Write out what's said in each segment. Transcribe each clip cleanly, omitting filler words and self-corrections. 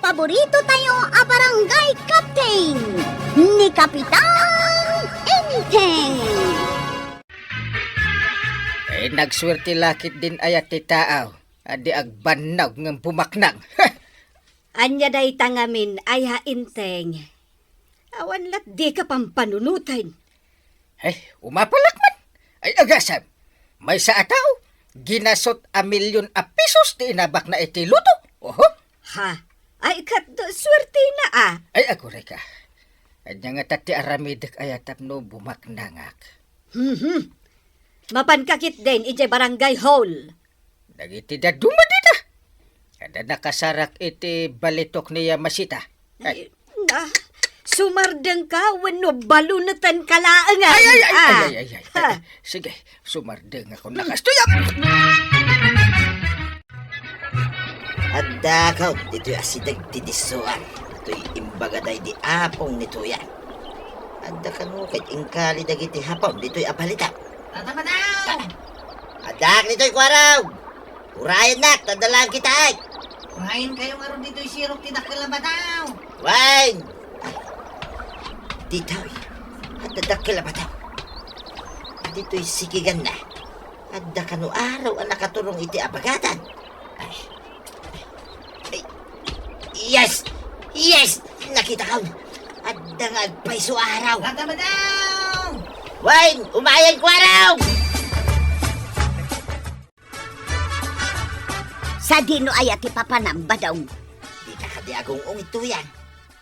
paborito tayo a barangay captain ni Kapitan Enteng. Nagswerte lakit din ayat ti taaw. Adi agbanaw ng bumaknang. Anya day tangamin ay hainteng. Awan lat di ka pampanunutan. Umapalak man. Ay agasam. May sa ataw. Ginasot a milyon a pesos di inabak na iti luto. Oho. Ha? Ay kat swerte na Ay agure ka. Anya nga tati aramidek ayatap no bumaknangak. Mapankakit din iti barangay hall. Nagiti da dumadita. Kada nakasarak iti balitok niya masita. Ay. Sumardeng ka wano balunatan kalaangan. Ay. Sige, sumardeng ako nakastuyap. Adda ka, dito'y asidag didisuan. Ito'y imbagaday di apong nito yan. Adda ka no, kahit ingkali dagiti hapon, dito'y apalita. Tama daw! Adak nito'y kwaraw! Urayan nak, tadalaan kita ay! Urayin kayo nga ron dito'y sirok tinakilaba daw! Wine! Dito'y, at dadakila ba daw? Dito'y sikigan na. Adda ka no, araw ang nakaturong iti apagatan. Ay, yes! Yes! Nakita ka! Adda nga agpaiso araw! Tama daw! Wine! Umayan ko araw! Sa dino ayat ipapanamba daw. Di ka kadiagong ito yan.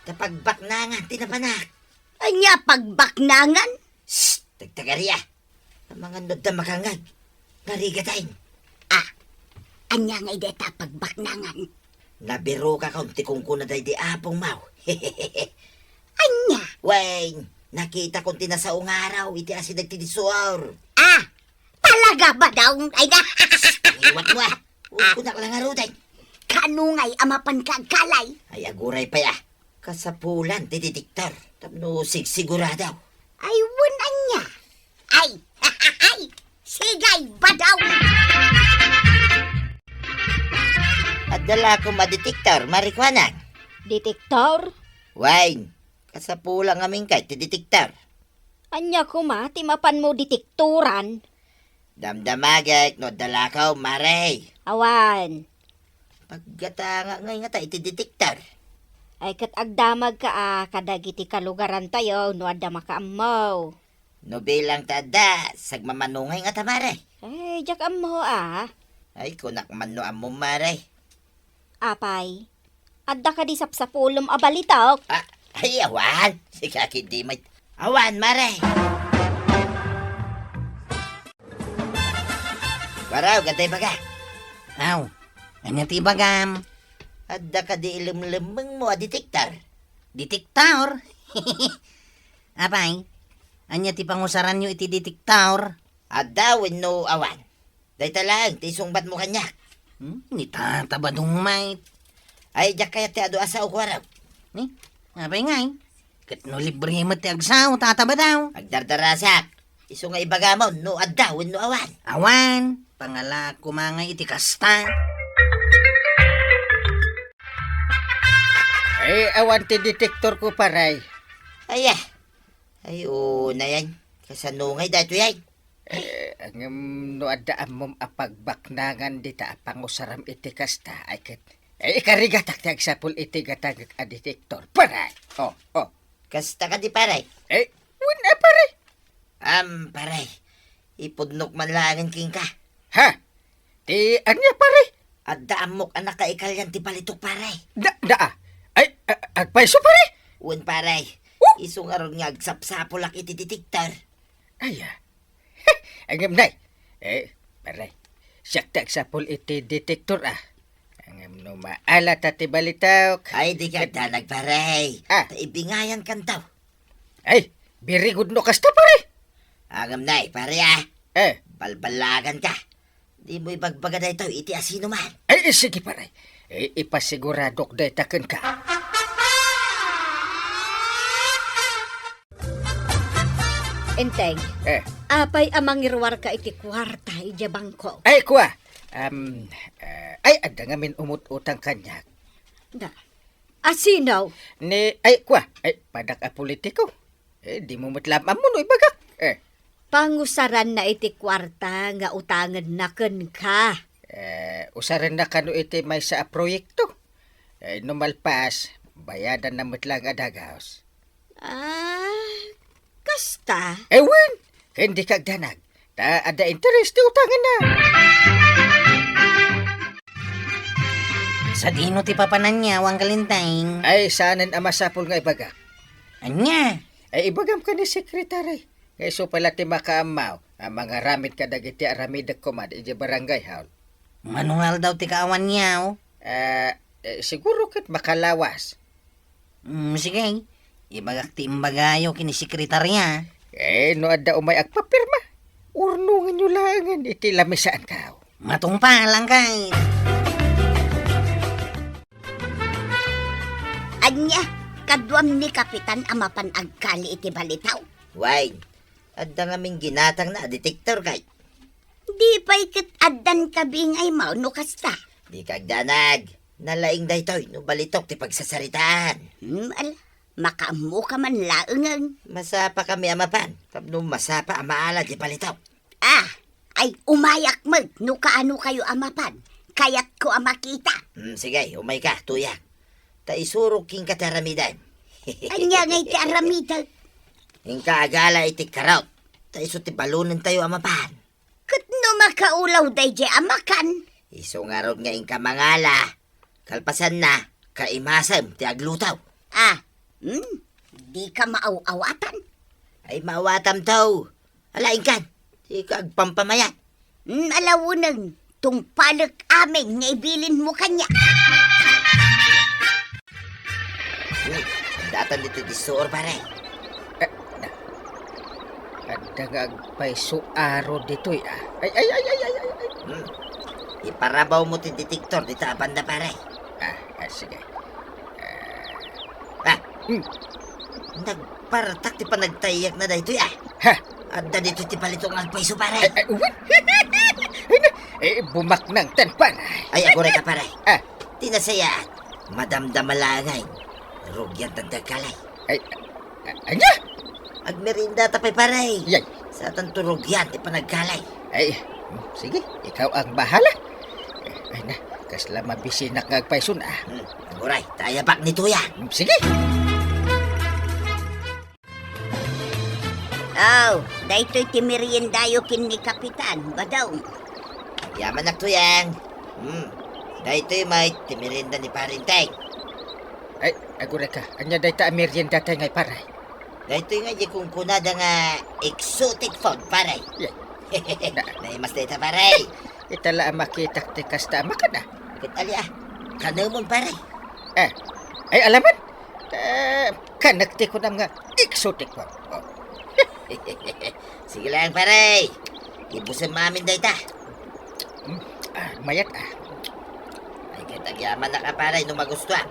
Kapag baknangan, tinapanak. Anya pagbaknangan? Shhh! Tagtagariya. Ang mga nod na makangag. Narigatayin. Anya nga ideta pagbaknangan. Nabiro ka kaunti kung kunaday di apong mau. Anya? Wine! Nakita kong tinasaong araw. Iti asin nagtidisuor. Talaga ba daw? Ay na! Iwat mo Huwag ko naklangaruday. Kanungay amapan kagkalay. Ay aguray pa ya. Kasapulan, tititiktar. Tapno siguradaw. Ay wunan niya. Ay! Sigay ba daw? At dala ko maditiktar, marikwanan. Detektor? Wine! Kasapulang aming kay tititiktar. Anya ko ma, timapan mo detektoran. Damdamagay, no dalakaw, maray. Awan. Paggatanga ngay nga tayo itiditiktar. Ay kat agdamag ka kadagiti kalugaran tayo no adda makaamaw. No bilang tada, sagmamanungay nga tamaray. Ay, jak ammo Ay, kunak man no among maray. Apay, adda ka di sapsapulom abalitok. Ay, awan. Si kaki di may... Awan, maray. Waraw, gantay baga. Aw, anya ti bagam? Adda ka di ilim-limang mo detektar. Detektor? Apay, anya ti pangusaran nyo iti detektor? Adda, no awan. Day talang, ti sungbat mo kanya. Ni tatabadong may. Ay, jak kaya ti ado asa o waraw. Ni, apay ngay. Kat no libre mo ti agsaw, tataba daw. Agdardarasak. Iso nga ibagamon, no adda, no awan. Awan, pangala kumangay iti kasta. Ay awan ti detektor ko paray. Ay, na yan. Kasanungay dahito yan. Ang no adaan mom apagbaknangan dita pangusaram iti kasta ay ket. Ay ikarigatak ti agsapul iti gatagak a detektor paray. Oh. Kasta ka di paray. Wala paray. Paray. Ipudnok man langin king ka. Ha? Ti anya paray? Adda amok anak ka ikalyan ti palitok paray. Ay, agpaiso paray? Un paray. Iso nga ron nga agsapsapolak iti detektar. Ay, Angam nay. Paray. Siyak agsapul iti detektor Angam no maala ti balitok. Ay, di ka da nagparay. Taibingayan kantaw. Ay, very good no kasta paray. Agam nay, pare balbalagan ka. Di mo ibagbaga na ito, iti asino man. Ay, sige paray. Ipasiguradok daytaken ka. Enteng, apay amang irwar ka iti kwarta iti bangko. Ay, kuha. Ay, ada nga min umut-utang kanyak. Da, Asinaw, Padak a politiko. Di mo matlamam mo no ibagak. pangusaran na iti kwarta nga utangan na ken ka. Usaran na kano iti may sa proyekto. Numalpas, bayadan na matlang adagaos. Kasta? Ewan, hindi kagdanag. Ta ada interest ti utangan na. Sa dino ti papanan niya, wang kalintang. Ay, sanan amasapol nga ibagak. Anya? Ay, ibagam ka ni sekretary. Kaya so pala ti makaamaw. Ang mga ramit ka dagiti aramid kumad iti barangay hall. Manual daw ti kaawan niya, oh. Siguro kat makalawas. Sige. Ibagak ti imbagayo kini sekretarya. No adda umay agpapirma. Urnungan nyo langan iti lamisaan ka. Matungpa lang kay. Anya, kadwam ni Kapitan amapan agkali iti balitaw. Wine, adda nga ginatang na detektor kay. Di pa'y kat addan kabingay mao no kasta. Di kagdanag. Nalaing daytoy no balitok ti pagsasaritaan. Makaamu ka man laengan. Masapa kami amapan. Tapno masapa amaala di balitok. Ay umayak mag no kaano kayo amapan. Kayat ko amakita. Sige, umay ka, tuyak. Ta isurok king kataramidan. Anya ngay ti aramita. Hingka agala iti karaot. Ta iso ti balunan tayo amapan. Kat no makaulaw day di amakan. Iso nga rod nga ingka mangala. Kalpasan na, kaimasam ti aglutaw. Di ka maaw-awatan. Ay maawatam taw. Alain kan, di ka agpampamayat. Alawunang, tungpalag amin nga ibilin mo kanya. Datan dito di suor pare. Adda nga agpay suaro ditoy Ay. Iparabaw mo ti detektor dito abanda pare. Sige. Nagpartak ti panagtayak na dito Adda dito ti palitong agpaiso pare. Bumak ng tanpan. Ay, ako rin ka pare. Tinasayaan. Madamdamalangay. Rugyan tandagkalay. Anya? Agmerinda tapay pare. Yay. Sa tanturugyan ti panagkalay. Sige, ikaw ang bahala. Kasla mabisinak nga agpaisun Aguray, tayabak nito yan. Sige. Daytoy ti meriendayo kin ni Kapitan, badaw. Yaman nakto yan. Dahito may timirinda ni Parinteng. Agura ka. Anya day ta merienda tayo ngay paray. Dahito nga di kung kunada nga exotic food paray. Yeah. Naimas dito paray. Itala ang makitak ti kasta makana. Kitali kanamon paray. Alaman? Kanagti ko na nga exotic po. Sige lang paray. Ibusin mamin dahita. Mayat Ay kitagyaman na ka paray nung magustuhan.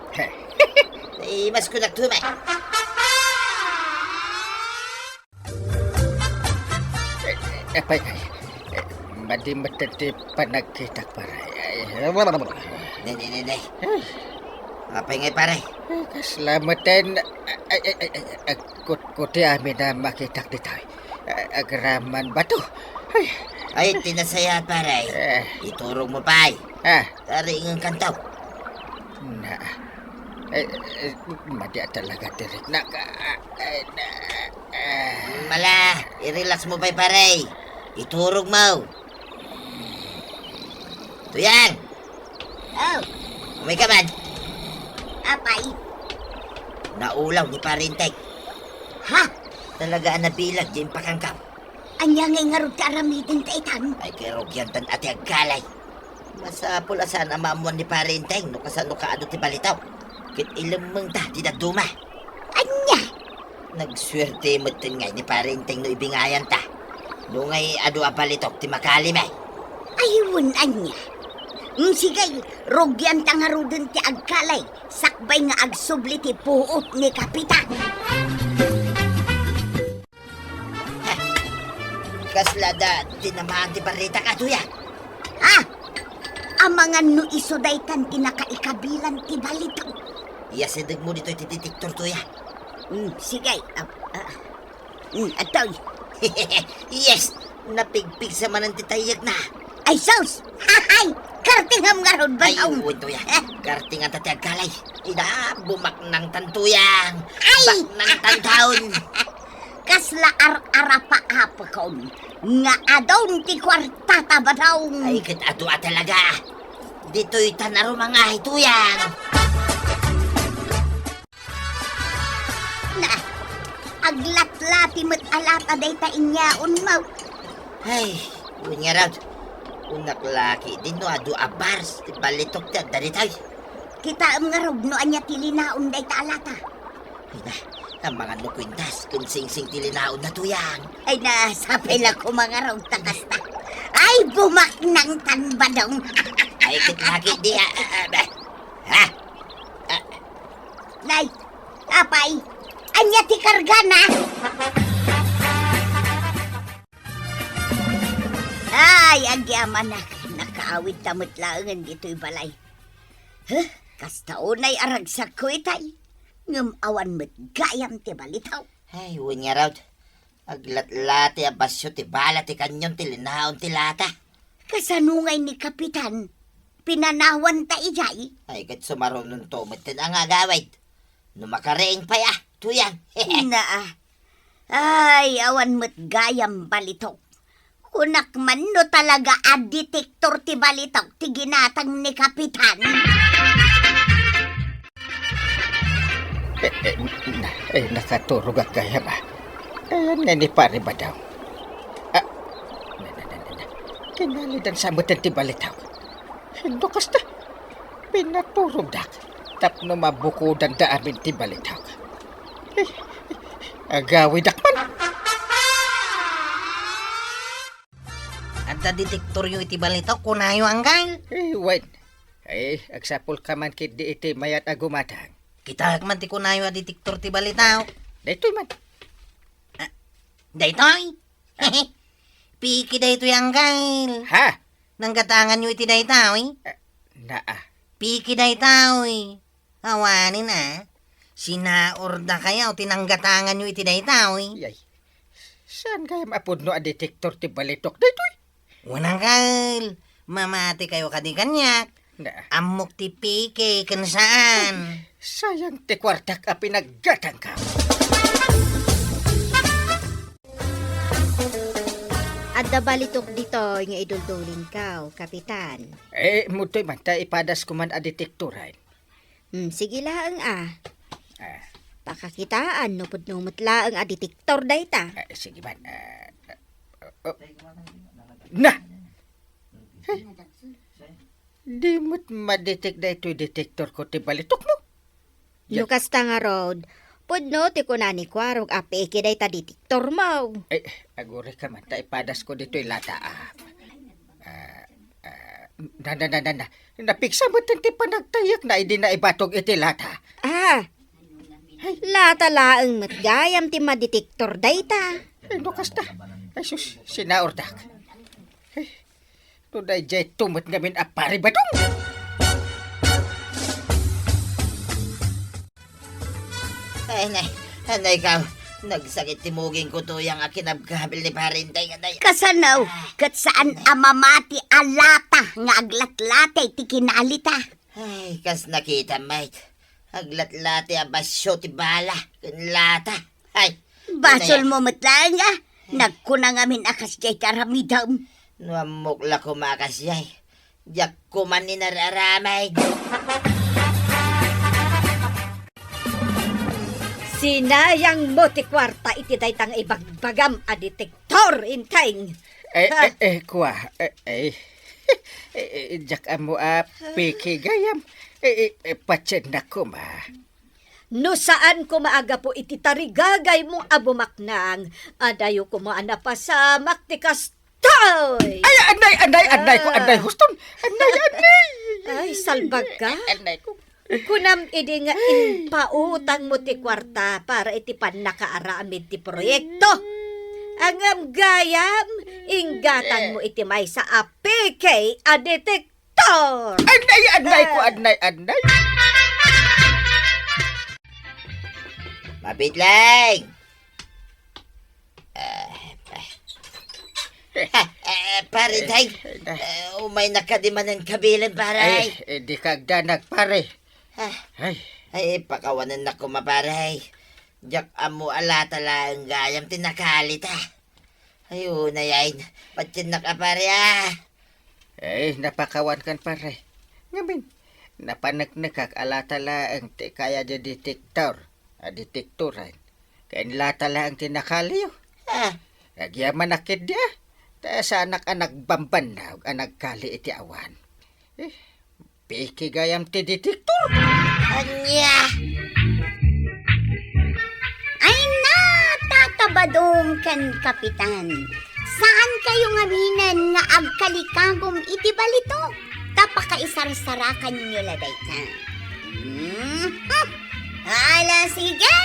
Naimas ko nagtumay. Madi-matati panagkitak paray. Nay. Apay ngay paray. Kaslamatan. Kuti amin na makitak di tayo. Agraman ba to? Ay, tinasaya paray. Iturong mo pay. Taringan kantaw. Madi talaga tirik na ka. Mala, i-relax mo pay paray. Iturog mo. Tuyang! Umay ka man. Apay. Naulaw ni Parinteng. Talaga nabilag di pakangkap. Anya ngay nga rod karamitin taitan. Ay kirogyan tan ati agkalay. Masapul asan ang maamuan ni Parinteng no kasano ka ado ti balitaw. Kit ilamang ta di nagduma. Anya? Nagswerte mo tin ngay ni Parinteng no ibingayan ta. No ngay ado a balitok ti makalimay. Ayun anya. Sigay, rogyan ta nga rodon ti agkalay. Sakbay nga agsubli ti puot ni Kapitan. Kaslada, tinamaan ti barita ka, tuya. Ang mga no isodaytan ti nakaikabilan ti balitaw. Iyasideg mo dito iti detektor to ya. Sige. Atoy. Yes! Napigpig sa manan titayag na. Ay, sus! Ay! Kartingam nga ron ba Ay, uwin to ya. Karting ang tati agkalay. Ida, bumak ng tantuyang. Ay! Bak ng tantaon. Kasla ar-arapa apakon. Nga adon ti kwartata ba daw? Ay, kit-adua talaga. Dito'y tanaro mga hituyang. Na, aglat-lati mo't alata day ta inyaon mo. Ay, unya raw. Unak laki din no adu abars. Balitok ta, dari tayo. Kita nga rog no anya tilinaon day ta alata. Ay na, ang mga nukwintas, kung sing-sing tilinaon na tuyang. Ay nasapay lang ko mga rog takasta. Ay bumak ng tanbadong. Ay, kit laki di ha? Nay, apay, anya ti karga na. Ay, agyaman na. Nakaawid tamot laangan dito'y balay. Huh? Kastaunay aragsak ko itay. Ngam awan mo't gayam ti balitaw. Ay, unya raw. Aglat-lati abasyo ti bala ti kanyon tilinaon ti lata. Kasanungay ni Kapitan, pinanawan ta ijay. Ay, kat sumarunong tumitin ang agawid. Numakareing pa ya, tuyang. Naa. Ay, awan mo't gayam balitok. Kunak man no talaga a detektor ti balitok ti ginatang ni Kapitan. Nakaturog ang kaya ba? Ayan nga ni pare ba daw? Kinalidan sa mutan ti balitaw. Hindo kasta. Pinaturog dak. Tapno mabukudan da amin ti balitaw. Agawi dakman. Adda detektor yung iti balitaw, kunayo anggal. Wen. Agsapol ka man kit di iti mayat agumatang. Kita man ti kunayo a detektor ti balitaw. Dito'y man. Daytoy. Piki daytoy anggal. Ha? Nanggatangan nyo iti daytoy. Naa. Piki daytoy. Awanin Sinaorda kaya o tinanggatangan nyo iti daytoy. Yay. Saan kaya mapudno a detektor ti balitok? Dito'y. Wananggal. Mamati kayo kadikanyak. Naa. Amok ti piki kan saan. Sayang ti kwartak a pinaggatang ka. Adda balitok dito nga iduldulin ka, Kapitan. Mutoy man, ta ipadas ko man a detektoran. Sige laang Pakakitaan no pud numutlaang a detektor dayta. Sige man. Na! Di mo't madetect na ito'y detektor ko ti balitok mo. Lukas ta nga road. Pudno ti kunani kwarog api ikiday ta detektor mo. Agure ka man, ta ipadas ko dito'y lata. Napiksa mo ti panagtayak na hindi na ibatog iti lata. Lata laang matgayam ti madetektor dayta. Lukas ta. Ay sus, sinaordak. Tuday jay tumot ngamin apari ba dong? Anay ka, nagsakit timugin ko to yung akinabkabil ni parintay nga day. Kasanaw, kat saan amamati alata nga aglat-latay ti kinalita. Ay, kas nakita, mate. Aglat-lati abasyo ti bala, lata. Ay, Basol mo matlang nga. Nagkunang amin akas jay karamidam. nuamukla ko makasyay. Diyak ko man ni nararamay. Sinayang mo ti kwarta iti daytang ibagbagam a detektor inteng. Kuha. Jak amo piki gayam. Patsin na ko ma. No saan ko maaga po iti tarigagay mong abumaknang. Adayo ko maanapasamak ti kastoy. Ay, anay ko, anay huston. Anay. Ay, salbag ka. Anay ko. Kunam idi nga impautang mo ti kwarta para iti panakaaramid ti proyekto. Angam gayam, inggatang mo iti may sa apike a detektor. Anay ko, anay. Apit lang! Pare, day. Umay nakadiman ng kabilan, pare. Di kagdanag pare. Ah, Ay, Ay, pakawanan na ko, mapare. Jak amo alata lang gayam tinakalit, ha. Ayun na yan. Patyan na ka, pare, ha. napakawan kan pare. Ngamin, napanagnagak alatala ang ti kaya di detektor. Detektoran. Kain latala ang tinakaliyo. Ah, Nagyaman nakit dia. Ta sa anak-anak bambanaw ang nagkali iti awan. Piki gayam ti detektor. anya. Ay na, tatabadong kan kapitan. Saan kayo ngaminan nga agkalikagom iti balito? Tapakaisar-sarakan ninyo laday ka. Ala, sige!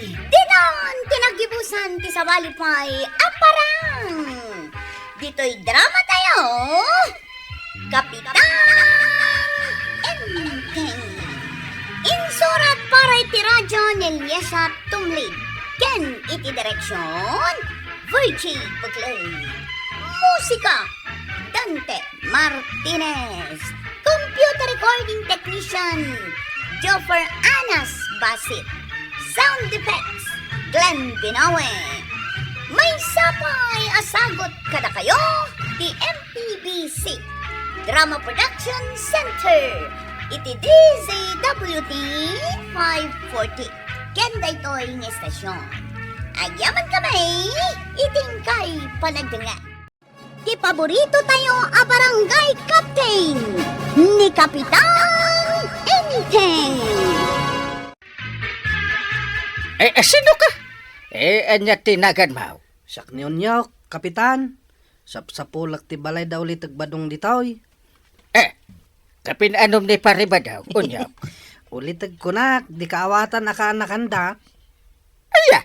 Dinon, tinagibusan ti sabalipay, aparang! Dito'y drama tayo! Kapitan Enteng! Insurat para iti radyo Nelyesa Tumlid. Ken iti direksyon, Virgie Buklay. Musika, Dante Martinez. Computer recording technician, Joffer Anas Basit. Sound effects, Glenn Binawe. May sapay asagot kada kayo, di MPBC Drama Production Center. Iti DZWT 540. Kenda ito'y ng estasyon. Agyaman kami, iting kay panagdangan. Di paborito tayo a barangay captain ni Kapitan Enteng. Sino ka? Anya tinagan mo. Sak niyo, kapitan. Sapsapulak ti balay daw litag badong ditoy. Kapinanom ni pare ba daw? Unya. Ulitag kunak, di kaawatan aka-anakanda. Aya.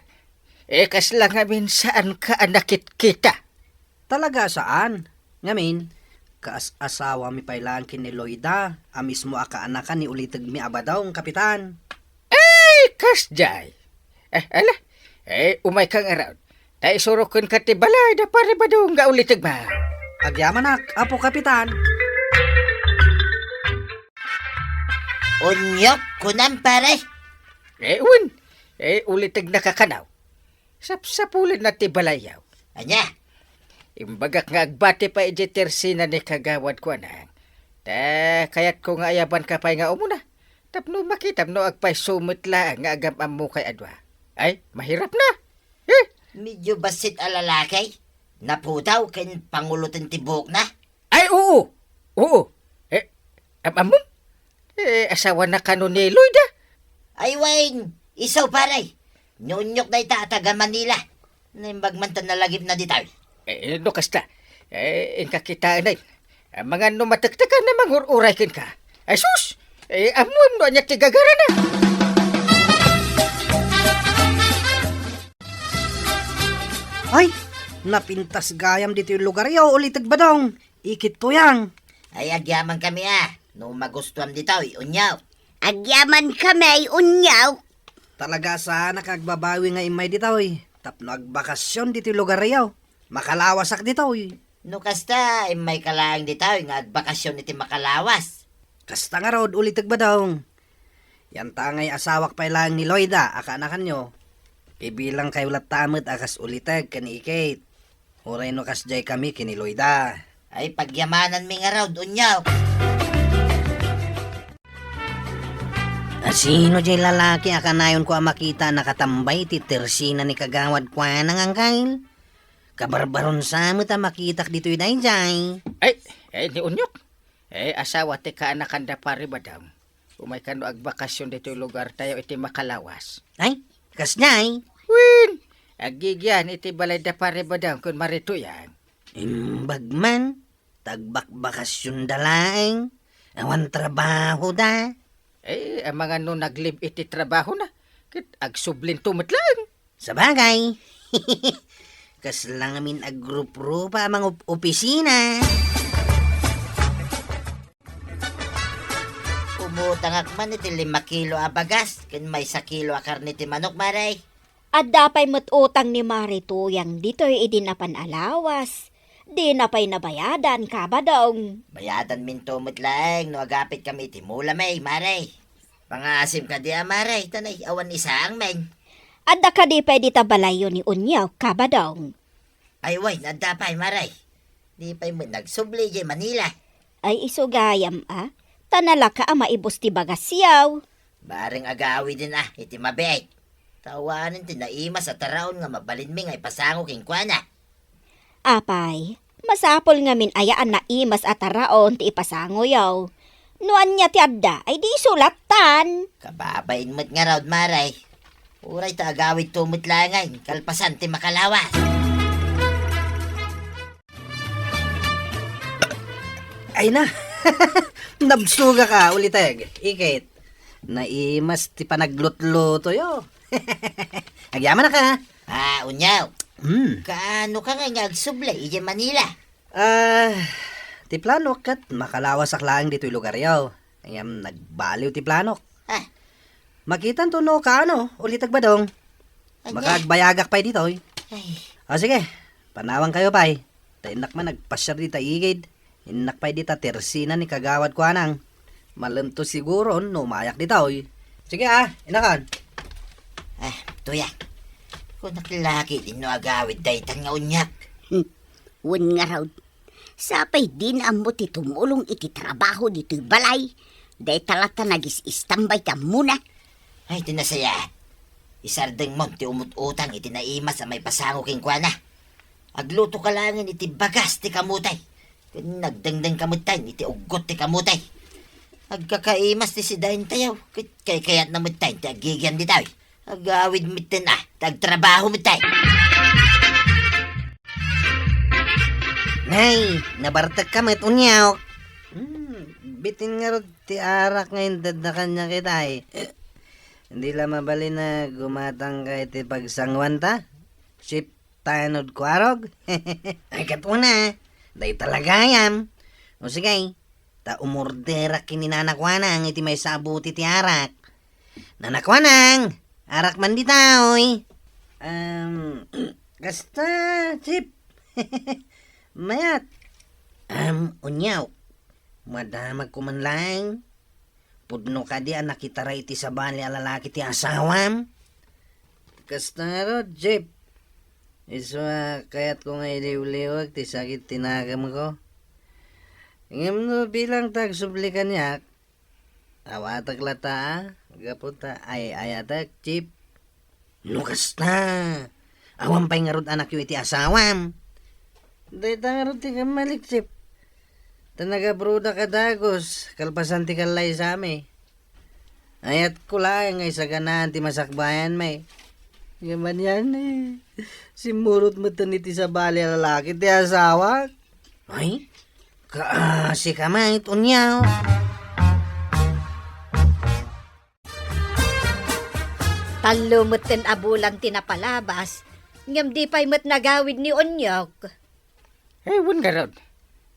Kas lang amin saan ka anakit kita. Talaga saan? Ngamin, asawa mi pailangkin ni Loida, mismo aka-anakan ni ulitag mi abadong, kapitan. Kasjay. Ala. Umay kang around. Tay surukon ka ti balay da pare ba daw nga ulitag ba? Agyaman apo kapitan. Unyok kunan, pare. Ulitag nakakanaw. Sapsapulan na ti balayaw. Anya. Imbagak nga agbati pa iti tersina ni kagawad ko anang. Kayat ko nga ayaban ka pa nga umuna. Tapno makita no agpay sumit lang nga agam mo kay adwa. Ay, mahirap na. Medyo basit alalakay. Naputaw ken pangulutan tibok na. Ay, oo. Amam? Asawa na kano ni Loida. Ay, Wayne. Isaw, pare. Nunyok na itataga Manila. Naimbagman ta nalagip na ditaw. No kasta. Kakitaan na. Mga numatagtagan na mangururay kin ka. Ay, sus! Amuam no anya tigagara na. Ay, napintas gayam dito yung lugar yaw, ulitag badong. Ikit to yang. Ay, agyaman kami, No magustuhan ditaw, unyaw. Agyaman kami, unyaw. Talaga sa nakagbabawi nga imay dito Tapno agbakasyon dito yung lugar yaw. Makalawasak dito No kasta, may kalaang ditaw, nga agbakasyon iti makalawas. Kasta nga rod, ulitag badong. Yan tangay asawak pa lang ni Loida, akanakan nyo. Ibilang kayo latamit akas ulitag kani-ikit. Huray no kasjay kami kini Loida. Ay, pagyamanan mi nga raw, unyaw. Sino jay lalaki akanayon ko makita nakatambay ti tersina ni kagawad kwa nangangkail? Kabarbaron sa mo ta makitak dito yun jay. Ay, ni Unyok. Asawa ti kaanakan da pare ba daw? Umay kano agbakasyon dito yung lugar tayo iti makalawas. Ay, kasjay. Win! Agigyan iti balay da pare ba daw kung marito yan. Imbagman, tagbakbakasyon dalaeng. Awan trabaho da. Ang mga no naglib iti trabaho na. Kit agsublin tumatlang. Sabagay. Kaslang amin agrup-rupa mga opisina. Pumuta nga Amak man iti 5 kilo a bagas, ken may 1 kilo a karne ti manok, maray. At dapay utang ni Marito yang dito'y idinapan alawas. Di na pa'y nabayadan ka ba dong? Bayadan minto lang, no agapit kami iti mula may, maray. Pangasim ka di maray, tanay, awan isang men. At da ka di pa'y ditabalayo ni Unyaw ka ba dong? Ay, way, nadapay, maray. Di pa'y mo nagsubli di Manila. Ay isugayam Tanala ka maibos ti bagasyaw. Baring agawi din iti mabait. Tawanin ti naimas at taraon nga mabalin mi nga ipasango king kuana. Apay, masapol nga min ayaan na imas at taraon ti ipasango yaw. Nuan niya ti adda ay di sulatan. Kababain mo't nga raw, maray. Uray ta agawid tumot langay, kalpasan ti makalawas. Ay na. Nabsuga ka uliteg. Ikit. Naimas ti panaglutluto yo. Agyaman na ka. Unyaw. Hmm. Kaano ka nga agsublay iti Manila? Ti plano kat makalawas aklang dito'y lugar yaw. Ayam nagbaliw ti plano. Ah, Makitan to no kaano, ulitag ba dong? Makagbayagak pa'y dito eh. ay, Sige, panawang kayo pa'y. Tainak man nagpasyar di ta igid. Inak pa'y di ta tersina ni kagawad ko anang. Malam to siguro no mayak di ta eh. Sige inakan. tuya. Kung nakilaki din no agawid daytan nga unyak. Wan nga raw. Sapay din ang mo ti tumulong iti trabaho dito'y balay. Day talata nagis-istambay ka muna. Ay, tinasaya. Isardeng mo, ti umut-utang iti naimas sa may pasango king kuana. Agluto ka langin iti bagas ti kamutay. Kung nagdangdang kamutay, iti ugot ti kamutay. Agkakaimas ti si dahin tayaw. Kay kayat na mutay, ti agigyan di tayo. Agawid mitin tagtrabaho mitay. Nay, nabartag ka met unyaw. Bitin nga ro ti arak ngayon na kanya kita eh. Hindi lang mabali na gumatang ka iti pagsangwan ta. Ship tanod ko arog. Ay katuna, day talaga yam. O sige, ta umordera kininanakwanang iti may sabuti ti arak. Nanakwanang, arak man di taoy. Kasta, Chip. Mayat. Unyaw. Madamag ko man lang. Pudno ka di anak kita ra iti sabali alalaki ti asawam. Kasta nga ro, Chip. Iswa kayat ko nga iliw-liwag ti sakit tinagam ko. Ngam no bilang tagsubli kanyak. Awatag lata gaputa ay ayatak, Chip. No kasta. Awam pa'y nga rod anak yu iti asawam. Day ta nga rod ti kamalik, Chip. Tanaga bruda ka dagos, kalpasan ti kalay sa ame. Ayat ko lang ay sa ganahan ti masakbayan may. Yaman yan eh. Simurot mo taniti sa bali lalaki ti asawa. Ay, kaasi ka may tunyaw. Talumot ten abulang tinapalabas. Ngam di pa'y nagawid ni Onyok. Wan nga raw.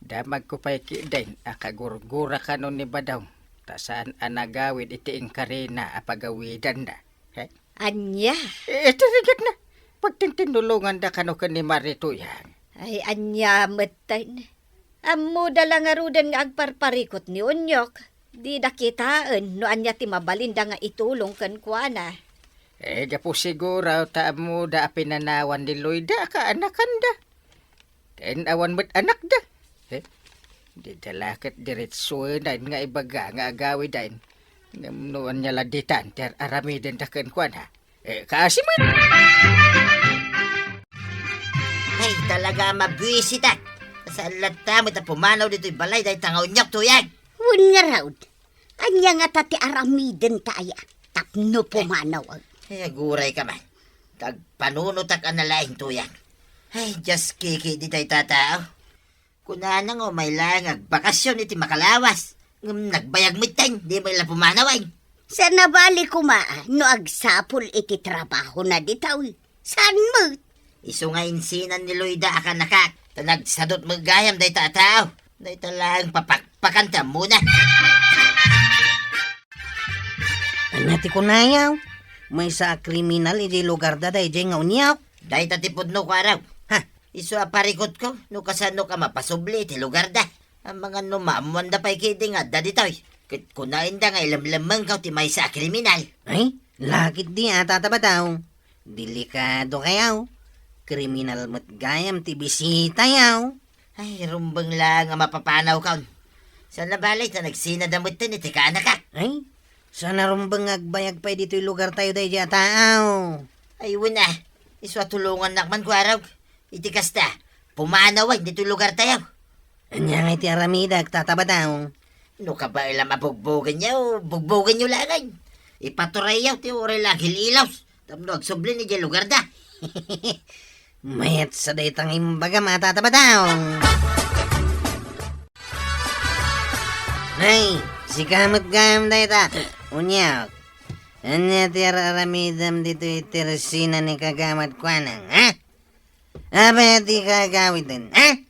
Damag ko pa'y kidain, akagurgura ka nun ni Badaw. Ta saan anagawid iti ing karina apagawidan da. Anya? Ito rigat na. Pagtintinulungan da kano ka ni Marito yan. Ay anya metten. Ammo dala nga rudan nga agparparikot ni Onyok. Di dakitaan no anya ti mabalinda nga itulong kan kuana. Gapo siguro ta mo da pinanawan ni Loida ka anakan da. Ken awan mo't anak da. Di dalakit diretsuenan nga ibaga nga agawi dain. Ngamnuan niya laditan ter aramiden da ken kuana. Kasi man. Ay, talaga mabwisita. Sa lata mo ta pumanaw dito'y balay dahil tangaw nyak tuyag. Wan nga raw. Anya nga tati aramiden taya. Tapno pumanaw. Ay, aguray ka man. Kagpanunutak ang nalaing tuyag. Ay, just kiki di tayo tatao. Kuna na nga may lang agbakasyon iti makalawas. Nagbayag miteng, di mo ila pumanaway. Sa nabali ko no agsapol iti trabaho na ditaw. Saan mo? Iso nga insinan ni Loida akan nakak. Tanagsadot magayam day tatao. Day talang papakpakanta muna. Anya ti kunayaw. May sa kriminal iti lugar da day nga unyaw. Dahil tatipod no ko araw. Ha? Iso aparikot ko, no kasano ka mapasubli ti lugar da. Ang mga numamuan da pa'y kidi nga da ditoy. Kit kunain da nga ilamlamang ka ti may sa kriminal. Ay, lakit di ata tabataw. Delikado kayaw. Kriminal mo't gayam ti bisita yaw. Ay, rumbang lang nga mapapanaw ka. Sa nabalay ta nagsinadamot tin iti ka anak ka. Ay, sana rumbang agbayag pa dito yung lugar tayo day di ataaw. Ay, wala. Iswa tulungan nakman ko araw. Iti kasta, pumanaw ay dito lugar tayo. Anya nga iti aramidag tatabataw. No ka ba ilang mabugbogan niya o bugbogan niyo lagay? Ipaturay yaw ti oray lagil ilaws. Tamno agsubli ni di lugar da. Mayat sa daytang imbaga matatabataw. Ay, si kamot gayam dayta. Unyak. Anya ti aramidam dito itirsina ni kagamat kwanang, ha? Apa ti kagawitin, ha?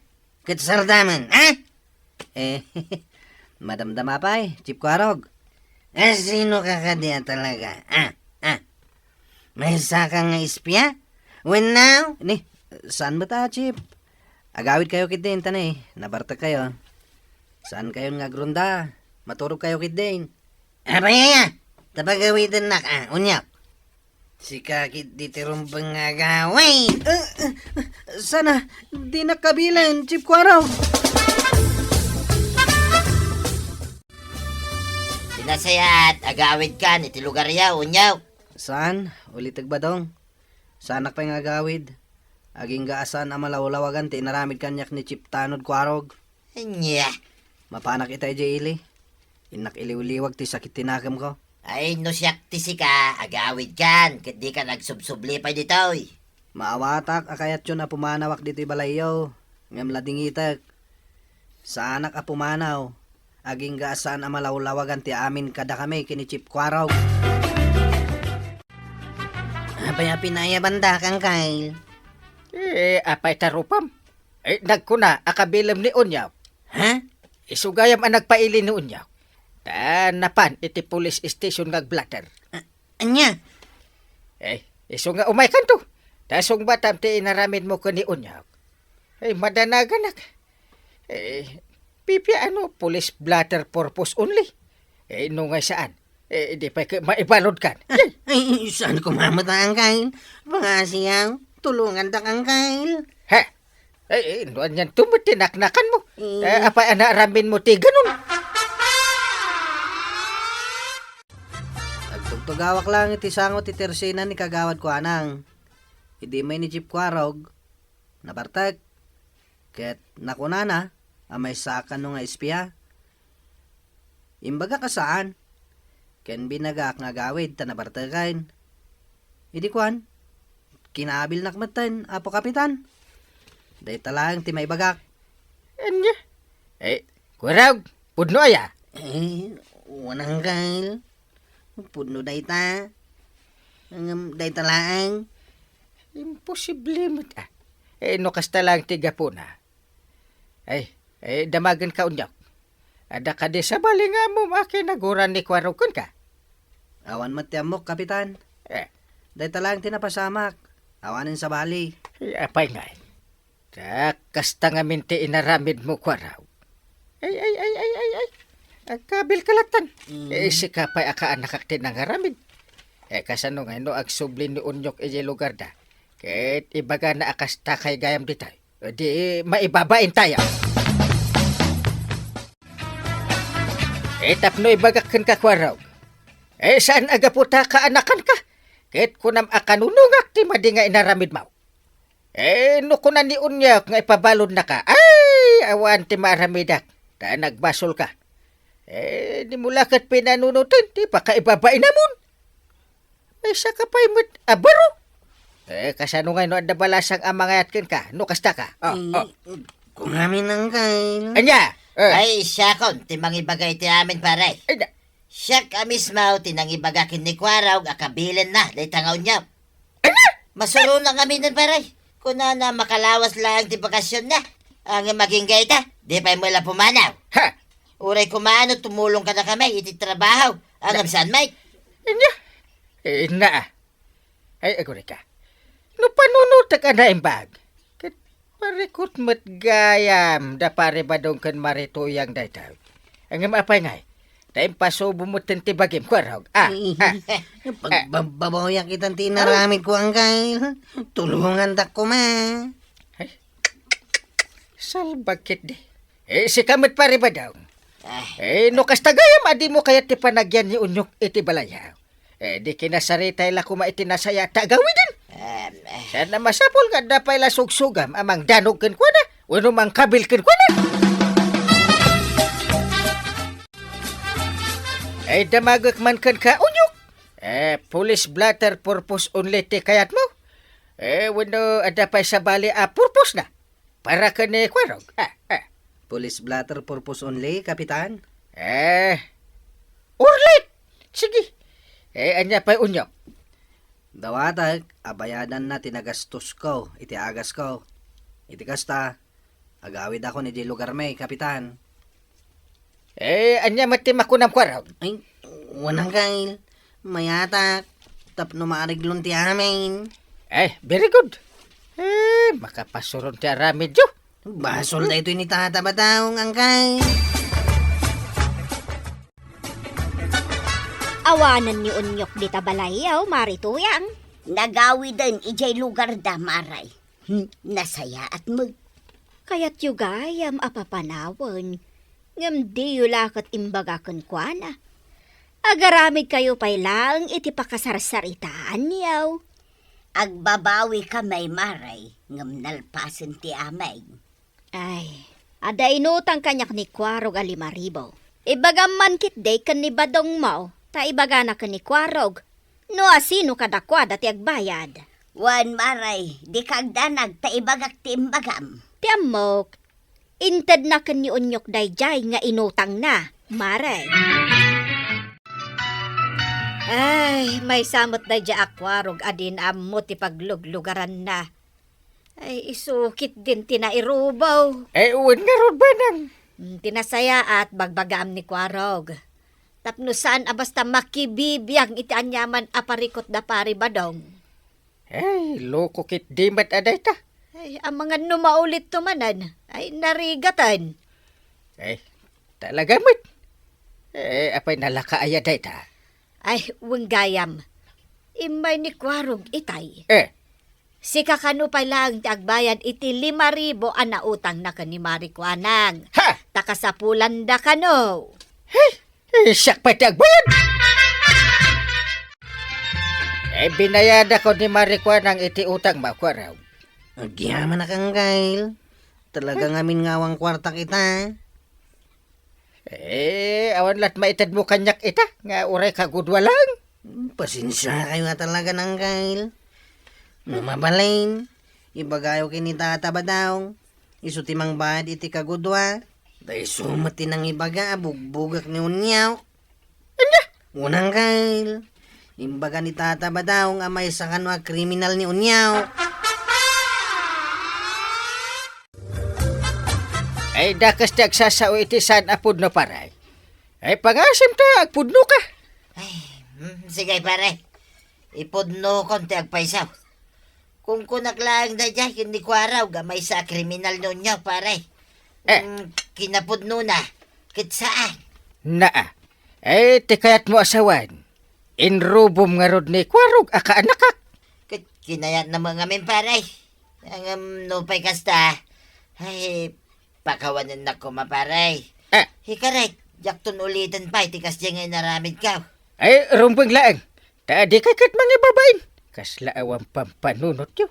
Katsardaman, ha? Madamdama pa Chip Kwarog. Sino ka kadya talaga, ha? May sakang nga ispya? When now? Saan ba ta, Chip? Agawid kayo kit din, tanay. Nabarta kayo. Saan kayo nga grunda? Maturog kayo kit din. Abaya! Tapagawidan na ka, unyak. Si kakit di tirumbang nga gaway. Sana, di nakabilan, Chip Kwarog. Sinasayat, agawid ka ni ti lugar yaw, unyaw. Saan? Ulitag ba dong? Sanak pa nga gawid. Aging gaasan ang malawlawagan ti naramid kanyak ni Chip Tanod Kwarog. Anya. Mapanak itay ili. Inak iliwliwag ti sakit tinakam ko. Ay, no siyak ti si ka, agawid kan. Kat di ka nagsubsubli pa ditoy. Maawatak akayat yun na pumanawak dito'y balayaw. Ngam ladingitak. Sa anak a pumanaw. Aging gaasan ang malawlawagan ti amin kada kami kini Chip Kwarog. Apay pinaya banda kang Kyle. Apay tarupam. Nagkuna, akabilam ni Unyaw. Ha? Isugayam ang nagpaili ni Unyaw. Napan, iti police station nga blatter. Anya? Iso nga umay kanto. Tasong batam ti inaramid mo ko ni Unyaw. Madanagan pipi police blatter purpose only. No nga saan? Di pa maibalod kan. Ay, saan kumamata ang Kyle? Pangasiyaw, tulungan ta kang Kyle. Ha? Noan yan tumutinak-nakan mo. Apay anaramin mo ti ganun. Tugtugawak lang iti sangot iti tersina ni kagawad ko anang. Hindi may ni Chip Kwarog. Nabartag. Ket nakunana, amay sakan no nga espiya. Imbaga ka saan? Ken binagak nga gawid ta nabartagain. Idi kwan, kinaabil nakmatan, apo kapitan. Day talang ti may bagak. Anya? Kwarog, pudno aya. Wanang Kyle. Puno day ta. Day talaang. Imposible mo ta. No kasta lang tiga po na. Damagan ka Unyaw. Ada ka di sa bali nga mo makinaguran ni Kwarog kun ka. Awan matiamok, kapitan. Day talang tinapasamak. Awanin sa bali. Apay nga. Kasta nga minti inaramid mo Kwarog. Agkabil kalatan. Si kapay akaan nakakti ng haramid. Kasano nga no agsubli ni Unyok iji lugar da. Ket ibaga na akasta kay gayam ditay. Di maibabain tayo. Tapno ibagakan ka Kwarog. Saan agaputa ka anakan ka? Ket kunam akanunungak ti madi nga inaramid mo. No kunan ni Unyok nga ipabalod na ka. Ay, awan ti maramidak. Ta nagbasol ka. Di mula kat pinanunutin, di pa kaibabain namon. Sa kapay mo't abaro. Kasano nga no anda balasang amangayatkin ka, no kasta ka. Kung amin ang Kyle. Anya? Ay, siya kon, timang ibagay ti amin pare. Siya ka mismo, tinang ibagakin ni Kwarog, akabilin na, day tangaw niya. Masuro na kami nun pare. Kuna na makalawas lang ti bakasyon na. Ang maging gaita, di pa mo lang pumanaw. Ha? Uray kumano, tumulong ka na kami, iti trabaho. Ang saan, Mike? Inya. Na. Ay, aguri ka. No panunod ka na imbag. Kat parikot mat gayam da pare badong kan marituyang daytaw. Ang apay ngay. Dahil pasubo mo tintibagim ko raw. Pagbababoyak kitang tinaramid ko ang kail. Tulungan tak ko ma. Salbagkit di. Si kamit pare badong. Ah, No kastagayam adi mo kaya ti panagyan ni unyok iti balayaw. Di kinasaritay la kuma iti nasaya tagawidin. Sana masapol ka dapay la sugsugam amang danog ken kwa na. Uno mang kabil ken kwa na. Damagak man ken ka unyok. Police blatter purpose only ti kayat mo. Wano adapay sa bali purpose na. Para ka ni kwarog. Police blatter purpose only, Kapitan. Urlit! Sige. Anya pa'y unyok. Dawatag, abayadan na tinagastos ko, iti agas ko. Iti kasta, agawid ako ni di lugar may, Kapitan. Anya mati makunam kwarog. Ay, wanang kail. Mayatak, tapno maariglon ti amin. Very good. Makapasuron ti aramid yo. Basol na ito ni tata bataong angkay. Awanan ni Unyok di tabalayaw, marituyang. Nagawi din ijay lugar da maray. Nasaya at mag. Kaya't yu gayam apapanawan. Ngam di yu lakat imbagakan kwa na. Agaramid kayo pa'y lang iti pakasarsaritaan niyaw. Agbabawi ka may maray. Ngam nalpasan ti amay. Ay, ada inutang kanyak ni Kwarog a 5,000. Ibagam man kit day kan ni Badong Mau, ta ibaga na kan ni Kwarog. No asino kadakwa dati agbayad. Wan maray, di kagdanag ta ibagak ti imbagam. Tiamok, inted na kan ni Unyok dayjay nga inutang na, maray. Ay, may samot dayjay akwarog adin ammo ti pagluglugaran na. Ay, isukit din tinairubaw. Uwan nga ron ba nang? Tinasaya at bagbagam ni Kwarog. Tapno saan basta makibibiyang iti anyaman aparikot da pari badong. Loko kit dimat aday ta. Ay, ang mga numaulit tumanan ay narigatan. Talaga mat. Apay nalaka ayaday ta. Ay, wanggayam. Imay ni Kwarog itay. Si kakano pa lang ti agbayad iti 5,000 anautang na kani Marikwanang. Ha! Takasapulan da kano. Siyak pa ti agbayad. Binayad ako ni Marikwanang iti utang ba ko raw. Agyaman na kang kail. Talaga ngamin ngawang kwarta kita. Awan lat maitad mo kanyak ita. Nga uray kagudwa lang. Pasensya kayo nga talaga ng kail. Namabalain, ibagayo kinitata ba daw? Isutimang bad iti kagudwa. Dahil sumati ng ibaga, bugbugak ni Unyaw. Unang kail, imbaga ni tata ba daw nga may sa kanwa kriminal ni Unyaw. Dakas ti agsasao iti saan apud no paray. Pangasim ta, agpudno ka. Sige pare, ipudno konti agpaisaw. Kung kunaklang da dyan, hindi ko araw, gamay sa kriminal nun niya, pare. Kinapudno na, kit saan? Naa. Ti kayat mo asawan. Inrubom nga rod ni Kwarog, akaanakak. Kit kinayat na mga min, pare. Ang nupay kasta, ay, pakawanan na ko, mapare. Hikaray, jakton ulitin pa, tikas dyan ngay naramid ka. Rumbang laang. Tadi kakat mga babain. Kasla awang pampanunot yun.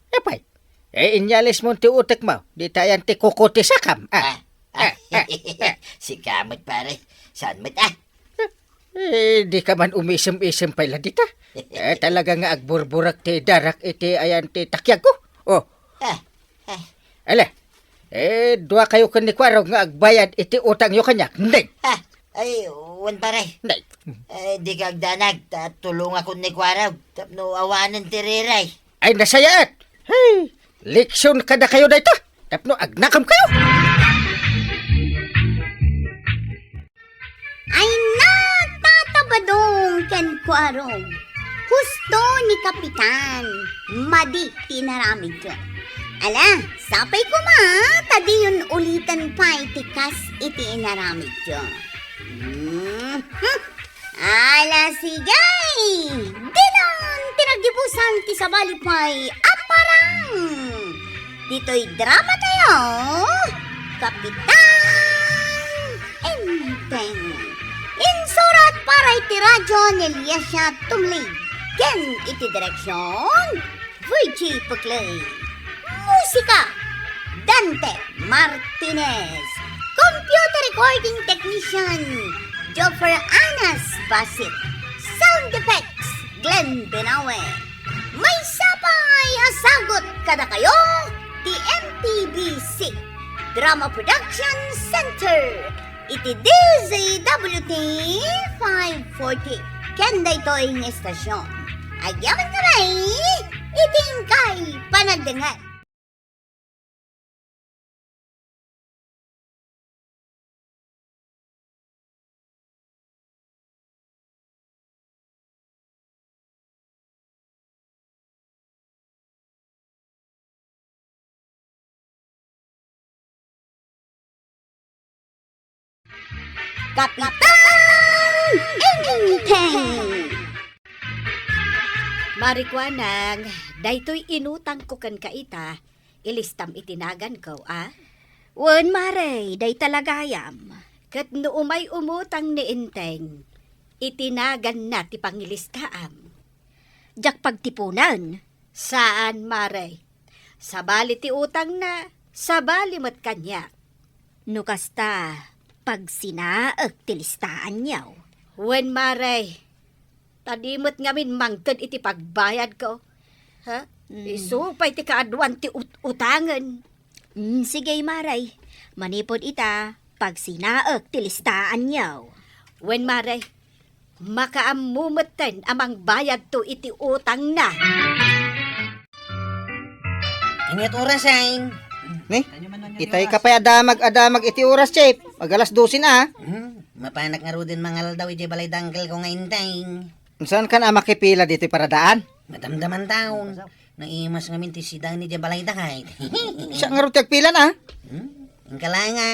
Apay, inyalis mo ti utek mo. Di tayan ti kukuti sakam. Si kamot pare, saan mo't Di ka man umisim-isim pala dita. Talaga nga agburburak ti darak iti ayan ti takyag ko. Ala, dua kayo kan ni Kwarog nga agbayad iti utang yo kanyak. Hindi. Ay, uwan pare. Hindi. Di ka agdanag, tulong ako ni Kwaraw. Tapno awanan tiriray. Ay, nasayaat. Hey, leksyon kada kayo dito. Tapno agnakam kayo. Ay na, Tata Badong! ken kuarong. Husto ni Kapitan. Madi tinaramid ko. Ala, sapay ko ma, tadi yun ulitan pa itikas iti inaramid ko. Ala sigay! Dinon, tinagibusan ti sabali pa'y aparang! Dito'y drama tayo, Kapitan Enteng. Insurat para iti radyo ni Eliasya Tumli. Ken iti direksyon, Virgie Puklay. Musika, Dante Martinez. Computer recording technician, Joffer Anas Basit. Sound effects, Glenn Benawe. May sapay asagot kada kayo, the MTBC Drama Production Center. Iti DZWT 540. Kenda ito'y ng estasyon. Agyaman ka rin, iting kay panagdangan. Kapitan Enteng! Marikwanang, daytoy inutang ko kan kaita, ilistam itinagan ko, ah? Wen mare, day talagayam. Kat no umay umutang ni Enteng, itinagan na ti pangilistaam. Jak pagtipunan. Saan, mare? Sabali ti utang na, sabali mat kanya. No kasta, pag sinaag tilistaan niyaw. Wen mare, tadimot ngamin mangkad iti pagbayad ko. Ha? Isupay ti kaadwan ti utangan. Sige maray, manipod ita, pag sinaag tilistaan niyaw. Wen mare, makaamumatan amang bayad to iti utang na. Ingat oras ay. Ni, itay ka pa adamag iti oras, Chip. Magalas 12 na, Mapanak nga ro din mga daw iti balay dangkel ko nga intay. Saan ka na makipila dito para daan? Madamdaman taon. Naimas nga minti si Dani di balay dangay. Siya nga ro tagpila na. Ang kala nga,